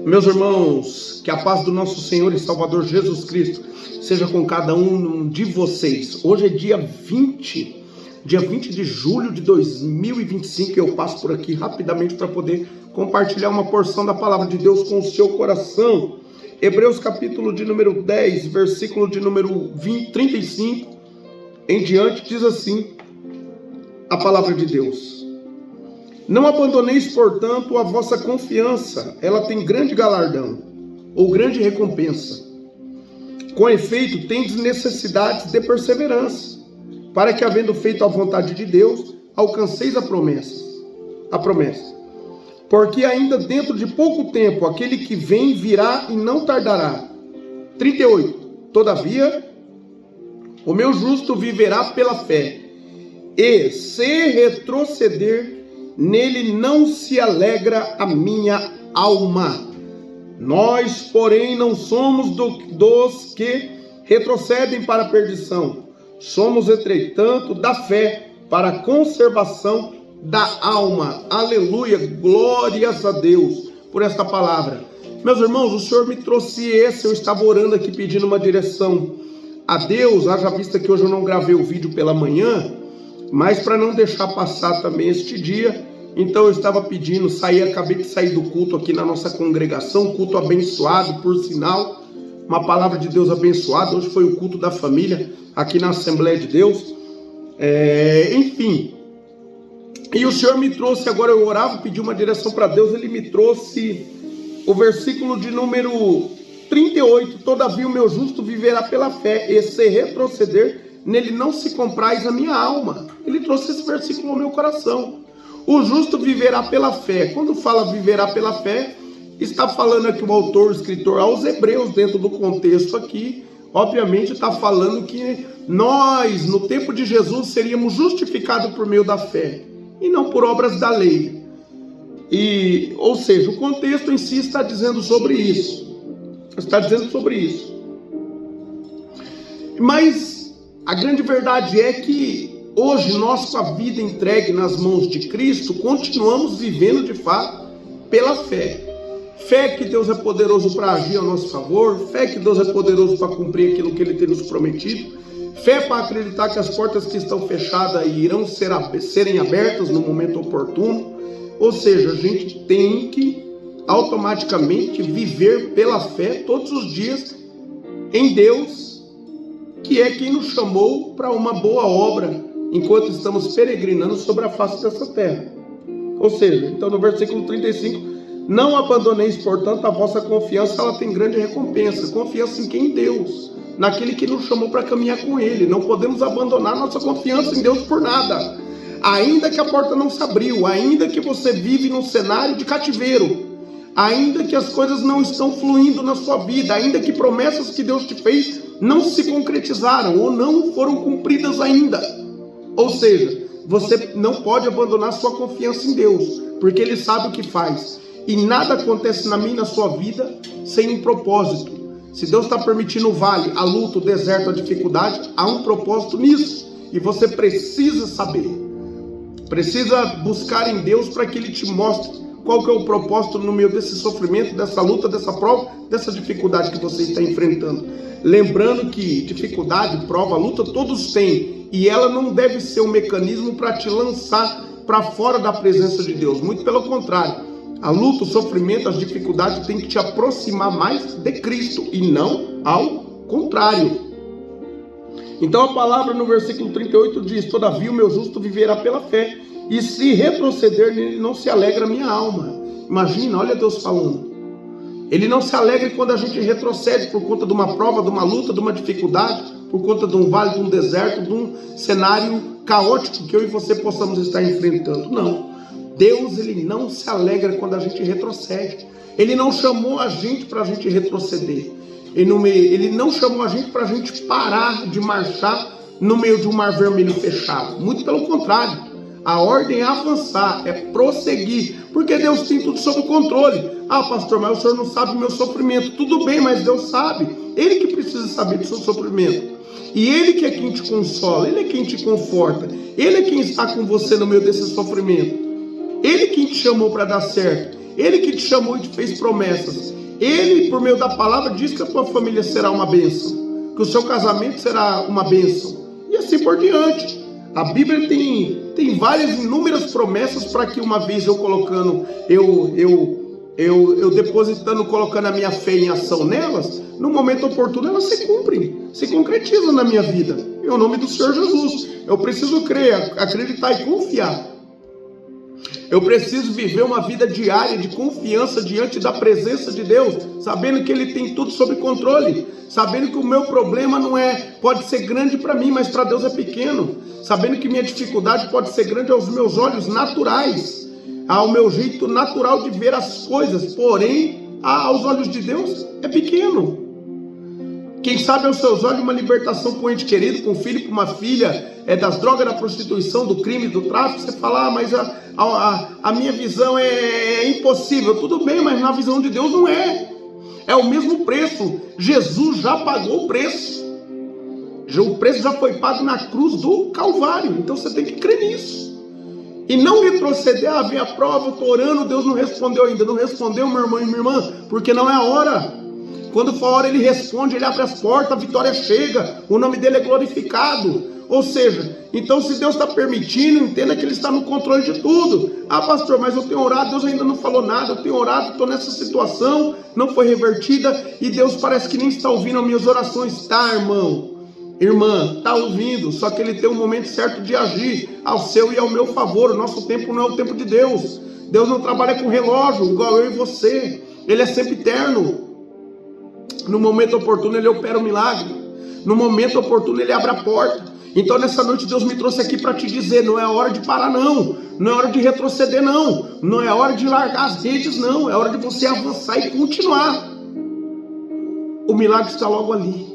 Meus irmãos, que a paz do nosso Senhor e Salvador Jesus Cristo seja com cada um de vocês. Hoje é dia 20 de julho de 2025. Eu passo por aqui rapidamente para poder compartilhar uma porção da palavra de Deus com o seu coração. Hebreus capítulo de número 10, versículo de número 35 em diante, diz assim a palavra de Deus: não abandoneis, portanto, a vossa confiança, ela tem grande galardão, ou grande recompensa. Com efeito, tendes necessidades de perseverança, para que, havendo feito a vontade de Deus, alcanceis a promessa. Porque ainda dentro de pouco tempo, aquele que vem virá e não tardará. 38. Todavia, o meu justo viverá pela fé, e se retroceder, nele não se alegra a minha alma. Nós, porém, não somos dos que retrocedem para a perdição. Somos, entretanto, da fé para a conservação da alma. Aleluia, glórias a Deus por esta palavra. Meus irmãos, o Senhor me trouxe eu estava orando aqui pedindo uma direção a Deus, haja vista que hoje eu não gravei o vídeo pela manhã, mas para não deixar passar também este dia, então eu estava pedindo, acabei de sair do culto aqui na nossa congregação, culto abençoado, por sinal, uma palavra de Deus abençoada. Hoje foi o culto da família aqui na Assembleia de Deus, enfim, e o Senhor me trouxe, agora eu orava, pedi uma direção para Deus, Ele me trouxe o versículo de número 38, todavia o meu justo viverá pela fé, e se retroceder, nele não se compraz a minha alma. Ele trouxe esse versículo ao meu coração. O justo viverá pela fé. Quando fala viverá pela fé, está falando aqui o autor, o escritor aos Hebreus, dentro do contexto aqui, obviamente está falando que nós, no tempo de Jesus, seríamos justificados por meio da fé, e não por obras da lei. Ou seja, o contexto em si está dizendo sobre isso. Mas a grande verdade é que hoje nós, com a vida entregue nas mãos de Cristo, continuamos vivendo de fato pela fé. Fé que Deus é poderoso para agir ao nosso favor, fé que Deus é poderoso para cumprir aquilo que Ele tem nos prometido, fé para acreditar que as portas que estão fechadas irão serem abertas no momento oportuno. Ou seja, a gente tem que automaticamente viver pela fé todos os dias em Deus, que é quem nos chamou para uma boa obra, enquanto estamos peregrinando sobre a face dessa terra. Ou seja, então no versículo 35, não abandoneis, portanto, a vossa confiança, ela tem grande recompensa. Confiança em quem? Em Deus, naquele que nos chamou para caminhar com Ele. Não podemos abandonar nossa confiança em Deus por nada. Ainda que a porta não se abriu, ainda que você vive num cenário de cativeiro, ainda que as coisas não estão fluindo na sua vida, ainda que promessas que Deus te fez não se concretizaram ou não foram cumpridas ainda. Ou seja, você não pode abandonar sua confiança em Deus, porque Ele sabe o que faz. E nada acontece na minha e na sua vida sem um propósito. Se Deus está permitindo o vale, a luta, o deserto, a dificuldade, há um propósito nisso. E você precisa saber. Precisa buscar em Deus para que Ele te mostre qual que é o propósito no meio desse sofrimento, dessa luta, dessa prova, dessa dificuldade que você está enfrentando. Lembrando que dificuldade, prova, luta, todos têm. E ela não deve ser um mecanismo para te lançar para fora da presença de Deus. Muito pelo contrário. A luta, o sofrimento, as dificuldades têm que te aproximar mais de Cristo e não ao contrário. Então a palavra no versículo 38 diz: todavia o meu justo viverá pela fé, e se retroceder nele não se alegra a minha alma. Imagina, olha Deus falando. Ele não se alegra quando a gente retrocede por conta de uma prova, de uma luta, de uma dificuldade, por conta de um vale, de um deserto, de um cenário caótico que eu e você possamos estar enfrentando. Não. Deus, Ele não se alegra quando a gente retrocede. Ele não chamou a gente para a gente retroceder. Ele não chamou a gente para a gente parar de marchar no meio de um mar vermelho fechado. Muito pelo contrário. A ordem é avançar, é prosseguir, porque Deus tem tudo sob controle. Ah, pastor, mas o senhor não sabe o meu sofrimento. Tudo bem, mas Deus sabe. Ele que precisa saber do seu sofrimento. E Ele que é quem te consola, Ele é quem te conforta. Ele é quem está com você no meio desse sofrimento. Ele quem te chamou para dar certo. Ele que te chamou e te fez promessas. Ele, por meio da palavra, diz que a tua família será uma bênção, que o seu casamento será uma bênção, e assim por diante. A Bíblia tem várias, inúmeras promessas para que uma vez eu colocando, eu depositando, colocando a minha fé em ação nelas, no momento oportuno elas se cumprem, se concretizam na minha vida, em nome do Senhor Jesus. Eu preciso crer, acreditar e confiar. Eu preciso viver uma vida diária de confiança diante da presença de Deus, sabendo que Ele tem tudo sob controle, sabendo que o meu problema pode ser grande para mim, mas para Deus é pequeno, sabendo que minha dificuldade pode ser grande aos meus olhos naturais, ao meu jeito natural de ver as coisas, porém, aos olhos de Deus é pequeno. Quem sabe aos seus olhos uma libertação para um ente querido, para um filho, para uma filha, das drogas, da prostituição, do crime, do tráfico, você fala, mas a minha visão é impossível. Tudo bem, mas na visão de Deus não é. É o mesmo preço. Jesus já pagou o preço. O preço já foi pago na cruz do Calvário. Então você tem que crer nisso. E não retroceder, vem a prova, eu estou orando, Deus não respondeu ainda. Não respondeu, meu irmão e minha irmã, porque não é a hora. Quando for a hora, Ele responde, Ele abre as portas, a vitória chega, o nome dEle é glorificado. Ou seja, então se Deus está permitindo, entenda que Ele está no controle de tudo. Ah, pastor, mas eu tenho orado, Deus ainda não falou nada, eu tenho orado, estou nessa situação, não foi revertida, e Deus parece que nem está ouvindo as minhas orações. Tá, irmão, irmã, está ouvindo, só que Ele tem um momento certo de agir, ao seu e ao meu favor. O nosso tempo não é o tempo de Deus. Deus não trabalha com relógio, igual eu e você. Ele é sempre eterno. No momento oportuno Ele opera o milagre. No momento oportuno Ele abre a porta. Então nessa noite Deus me trouxe aqui para te dizer, não é hora de parar não, não é hora de retroceder não, não é hora de largar as redes não, é hora de você avançar e continuar. O milagre está logo ali.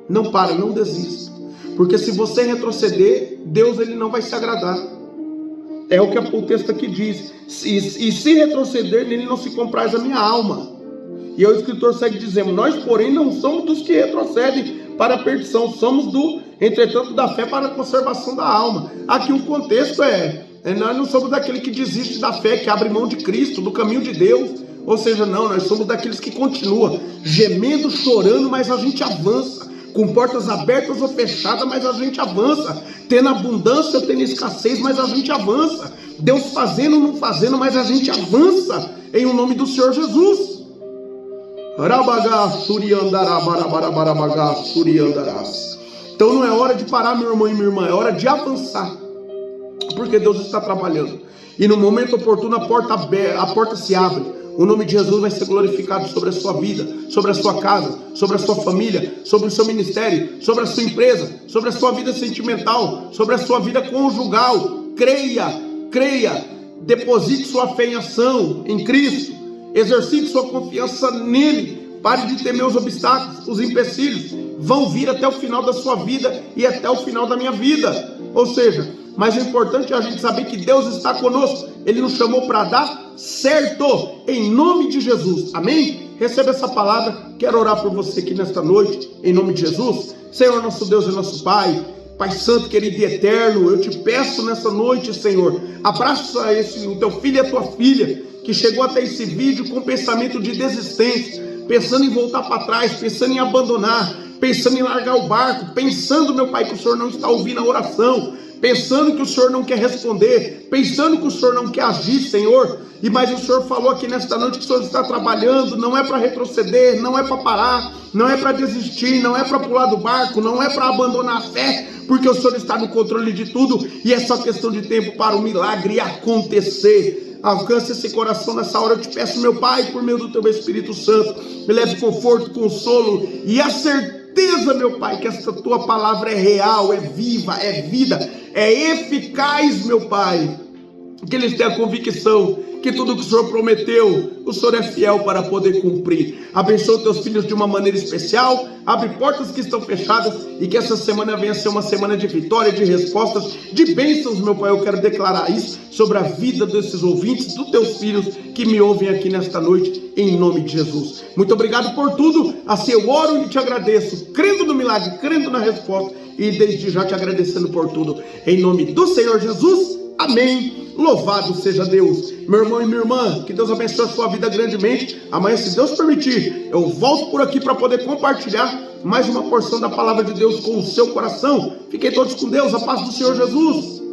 Não para, não desista, porque se você retroceder, Deus Ele não vai se agradar. É o que o texto aqui diz, e se retroceder, nele não se compraz a minha alma. E o escritor segue dizendo, nós porém não somos dos que retrocedem para a perdição, somos entretanto da fé para a conservação da alma. Aqui o contexto nós não somos daquele que desiste da fé, que abre mão de Cristo, do caminho de Deus. Ou seja, não, nós somos daqueles que continuam gemendo, chorando, mas a gente avança, com portas abertas ou fechadas, mas a gente avança, tendo abundância, tendo escassez, mas a gente avança, Deus fazendo ou não fazendo, mas a gente avança, em nome do Senhor Jesus. Então não é hora de parar, meu irmão e minha irmã, é hora de avançar, porque Deus está trabalhando, e no momento oportuno a porta se abre. O nome de Jesus vai ser glorificado sobre a sua vida, sobre a sua casa, sobre a sua família, sobre o seu ministério, sobre a sua empresa, sobre a sua vida sentimental, sobre a sua vida conjugal. Creia, deposite sua fé em ação em Cristo, exercite sua confiança nele. Pare de temer os obstáculos, os empecilhos vão vir até o final da sua vida e até o final da minha vida. Ou seja, mas o importante é a gente saber que Deus está conosco. Ele nos chamou para dar certo, em nome de Jesus, amém? Receba essa palavra. Quero orar por você aqui nesta noite, em nome de Jesus. Senhor, nosso Deus e nosso Pai, Pai Santo, querido e eterno, eu te peço nessa noite, Senhor, abraça o teu filho e a tua filha, que chegou até esse vídeo com pensamento de desistência, pensando em voltar para trás, pensando em abandonar, pensando em largar o barco, pensando, meu Pai, que o Senhor não está ouvindo a oração, pensando que o Senhor não quer responder, pensando que o Senhor não quer agir, Senhor. Mas o Senhor falou aqui nesta noite que o Senhor está trabalhando, não é para retroceder, não é para parar, não é para desistir, não é para pular do barco, não é para abandonar a fé, porque o Senhor está no controle de tudo, e é só questão de tempo para o milagre acontecer. Alcance esse coração nessa hora, eu te peço, meu Pai, por meio do teu Espírito Santo, me leve conforto, consolo e a certeza, meu Pai, que esta tua palavra é real, é viva, é vida, é eficaz, meu Pai. Que eles tenham a convicção que tudo que o Senhor prometeu, o Senhor é fiel para poder cumprir. Abençoa teus filhos de uma maneira especial, abre portas que estão fechadas, e que essa semana venha ser uma semana de vitória, de respostas, de bênçãos, meu Pai. Eu quero declarar isso sobre a vida desses ouvintes, dos teus filhos que me ouvem aqui nesta noite, em nome de Jesus. Muito obrigado por tudo, assim eu oro e te agradeço, crendo no milagre, crendo na resposta, e desde já te agradecendo por tudo, em nome do Senhor Jesus, amém. Louvado seja Deus. Meu irmão e minha irmã, que Deus abençoe a sua vida grandemente. Amanhã, se Deus permitir, eu volto por aqui para poder compartilhar mais uma porção da palavra de Deus com o seu coração. Fiquem todos com Deus, a paz do Senhor Jesus.